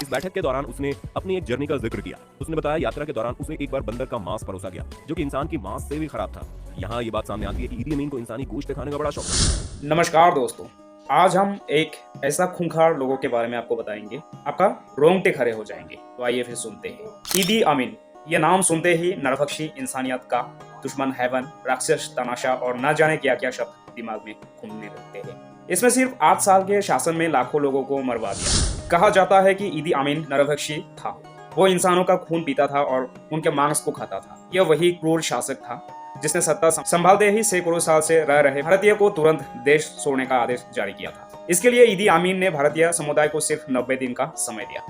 इस बैठक के दौरान उसने अपनी एक जर्नी का जिक्र किया। उसने बताया यात्रा के दौरान उसे एक बार बंदर का मांस परोसा गया जो कि इंसान की मांस से भी खराब था। यहाँ ये बात सामने आती है कि ईदी अमीन को इंसानी गोश्त खाने का बड़ा शौक है। नमस्कार दोस्तों, आज हम एक ऐसा खूंखार लोगों के बारे में आपको बताएंगे, आपका रोंगटे खड़े हो जाएंगे। तो आइए फिर सुनते हैं। ईदी अमीन, ये नाम सुनते ही नरभक्षी, इंसानियत का दुश्मन, हैवन, राक्षस, तमाशा और न जाने क्या क्या शब्द दिमाग में घूमने लगते हैं। इसमें सिर्फ 8 साल के शासन में लाखों लोगों को मरवा दिया। कहा जाता है कि ईदी अमीन नरभक्षी था। वो इंसानों का खून पीता था और उनके मांस को खाता था। यह वही क्रूर शासक था जिसने सत्ता संभालते ही सैकड़ों साल से रह रहे भारतीय को तुरंत देश छोड़ने का आदेश जारी किया था। इसके लिए ईदी अमीन ने भारतीय समुदाय को सिर्फ 90 दिन का समय दिया।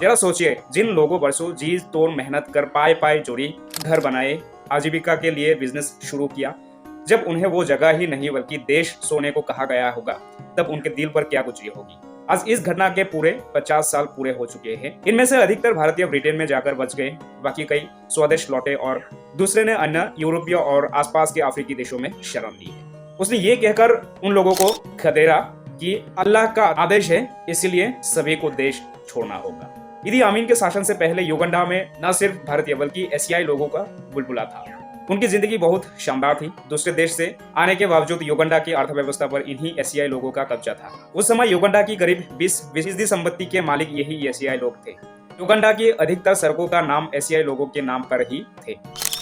जरा सोचिए, जिन लोगों वर्षों जी तोड़ मेहनत कर पाए जोड़ी, घर बनाए, आजीविका के लिए बिजनेस शुरू किया, जब उन्हें वो जगह ही नहीं बल्कि देश सोने को कहा गया होगा, तब उनके दिल पर क्या गुजरी होगी। आज इस घटना के पूरे 50 साल पूरे हो चुके हैं। इनमें से अधिकतर भारतीय ब्रिटेन में जाकर बच गए, बाकी कई स्वदेश लौटे और दूसरे ने अन्य यूरोपीय और आसपास के अफ्रीकी देशों में शरण ली है। उसने ये कहकर उन लोगों को खदेड़ा कि अल्लाह का आदेश है, इसलिए सभी को देश छोड़ना होगा। ईदी अमीन के शासन से पहले युगांडा में न सिर्फ भारतीय बल्कि एशियाई लोगों का बुलबुला था। उनकी जिंदगी बहुत शानदार थी। दूसरे देश से आने के बावजूद युगांडा की अर्थव्यवस्था पर इन्हीं एशियाई लोगों का कब्जा था। उस समय युगांडा की करीब 20% संपत्ति के मालिक यही एशियाई लोग थे। युगांडा की अधिकतर सड़कों का नाम एशियाई लोगों के नाम पर ही थे।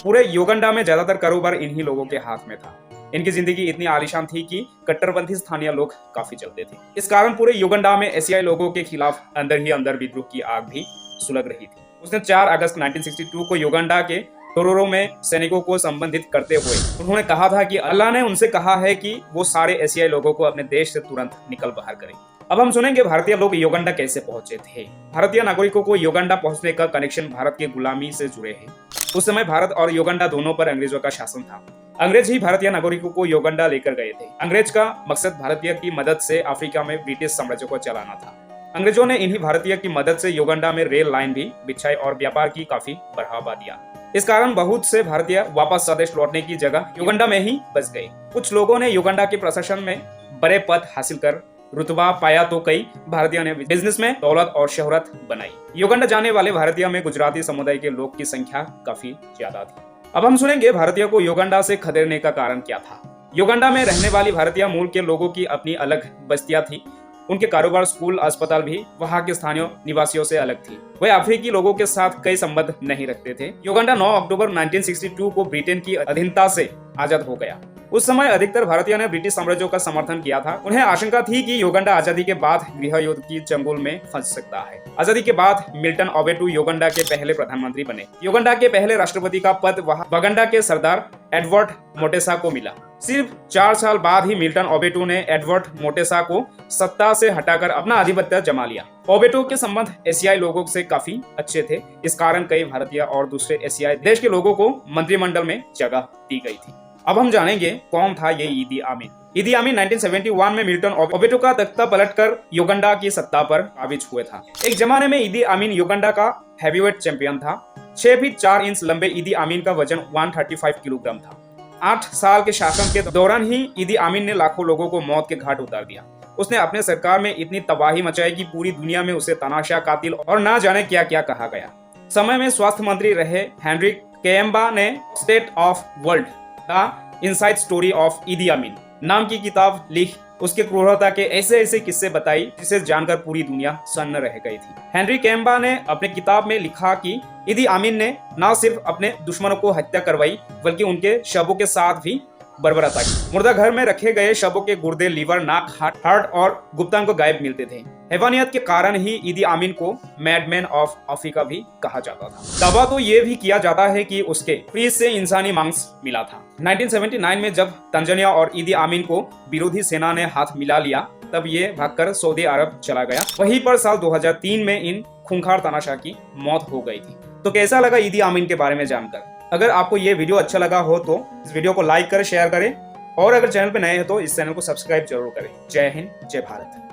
पूरे युगांडा में ज्यादातर कारोबार इन्हीं लोगों के हाथ में था। इनकी जिंदगी इतनी आलीशान थी कि कट्टरपंथी स्थानीय लोग काफी चलते थे। इस कारण पूरे युगांडा में एशियाई लोगों के खिलाफ अंदर ही अंदर विद्रोह की आग भी सुलग रही थी। उसने 4 अगस्त 1962 को युगांडा के टोरोरो में सैनिकों को संबोधित करते हुए उन्होंने कहा था कि अल्लाह ने उनसे कहा है कि वो सारे एशियाई लोगों को अपने देश से तुरंत निकल बाहर करें। अब हम सुनेंगे भारतीय लोग युगांडा कैसे पहुंचे थे। भारतीय नागरिकों को युगांडा पहुंचने का कनेक्शन भारत की गुलामी से जुड़े हैं। उस समय भारत और युगांडा दोनों पर अंग्रेजों का शासन था। अंग्रेज ही भारतीय नागरिकों को युगांडा लेकर गए थे। अंग्रेज का मकसद भारतीय की मदद से अफ्रीका में ब्रिटिश साम्राज्य को चलाना था। अंग्रेजों ने इन्हीं भारतीय की मदद से युगांडा में रेल लाइन भी बिछाई और व्यापार की काफी बढ़ावा दिया। इस कारण बहुत से भारतीय वापस स्वदेश लौटने की जगह युगांडा में ही बस गए। कुछ लोगों ने युगांडा के प्रशासन में बड़े पद हासिल कर रुतबा पाया तो कई भारतीयों ने बिजनेस में दौलत और शोहरत बनाई। युगांडा जाने वाले भारतीयों में गुजराती समुदाय के लोग की संख्या काफी ज्यादा थी। अब हम सुनेंगे भारतीयों को युगांडा से खदेड़ने का कारण क्या था। युगांडा में रहने वाली भारतीय मूल के लोगों की अपनी अलग बस्तियां थी। उनके कारोबार, स्कूल, अस्पताल भी वहां के स्थानीय निवासियों से अलग थी। वे अफ्रीकी लोगों के साथ कई संबंध नहीं रखते थे। युगांडा 9 अक्टूबर 1962 को ब्रिटेन की अधीनता से आजाद हो गया। उस समय अधिकतर भारतीयों ने ब्रिटिश साम्राज्य का समर्थन किया था। उन्हें आशंका थी कि युगांडा आजादी के बाद गृह युद्ध की चंगुल में फंस सकता है। आजादी के बाद मिल्टन ओबेटू युगांडा के पहले प्रधानमंत्री बने। युगांडा के पहले राष्ट्रपति का पद बगंडा के सरदार एडवर्ड मोटेसा को मिला। सिर्फ 4 साल बाद ही मिल्टन ओबेटू ने एडवर्ड मोटेसा को सत्ता से हटाकर अपना आधिपत्य जमा लिया। ओबेटू के संबंध एशियाई लोगों से काफी अच्छे थे। इस कारण कई भारतीय और दूसरे एशियाई देश के लोगों को मंत्रिमंडल में जगह दी गई थी। अब हम जानेंगे कौन था ये ईदी अमीन। ईदी अमीन 1971 में मिल्टन ओबेटू का तख्ता पलटकर युगांडा की सत्ता पर काबिज हुए था। एक जमाने में ईदी अमीन युगांडा का हैवीवेट चैंपियन था। 6 फीट 4 इंच लंबे ईदी अमीन का वजन 135 किलोग्राम था। 8 साल के शासन के दौरान ही ईदी अमीन ने लाखों लोगों को मौत के घाट उतार दिया। उसने अपने सरकार में इतनी तबाही मचाई कि पूरी दुनिया में उसे तमाशा, कातिल और ना जाने क्या क्या कहा गया। समय में स्वास्थ्य मंत्री रहे हेनरी केम्बा ने state of world the inside story of ईदी अमीन नाम की किताब लिख उसके क्रूरता के ऐसे ऐसे किस्से बताई जिसे जानकर पूरी दुनिया सन्न रह गई थी। हेनरी केम्बा ने अपने किताब में लिखा कि ईदी अमीन ने न सिर्फ अपने दुश्मनों को हत्या करवाई बल्कि उनके शवों के साथ भी बर्बरता की। मुर्दा घर में रखे गए शवों के गुर्दे, लीवर, नाक, हार्ट और गुप्तांग को गायब मिलते थे। हैवानियत के कारण ही ईदी अमीन को मैडमैन ऑफ अफ्रीका भी कहा जाता था। दावा तो ये भी किया जाता है कि उसके फ्रीज से इंसानी मांस मिला था। 1979 में जब तंजानिया और ईदी अमीन को विरोधी सेना ने हाथ मिला लिया, तब ये भागकर सऊदी अरब चला गया। वहीं पर साल 2003 में इन खूंखार तानाशाह की मौत हो गई थी। तो कैसा लगा ईदी अमीन के बारे में जानकर? अगर आपको ये वीडियो अच्छा लगा हो तो इस वीडियो को लाइक करें, शेयर करें और अगर चैनल पे नए हैं तो इस चैनल को सब्सक्राइब जरूर करें। जय हिंद, जय भारत।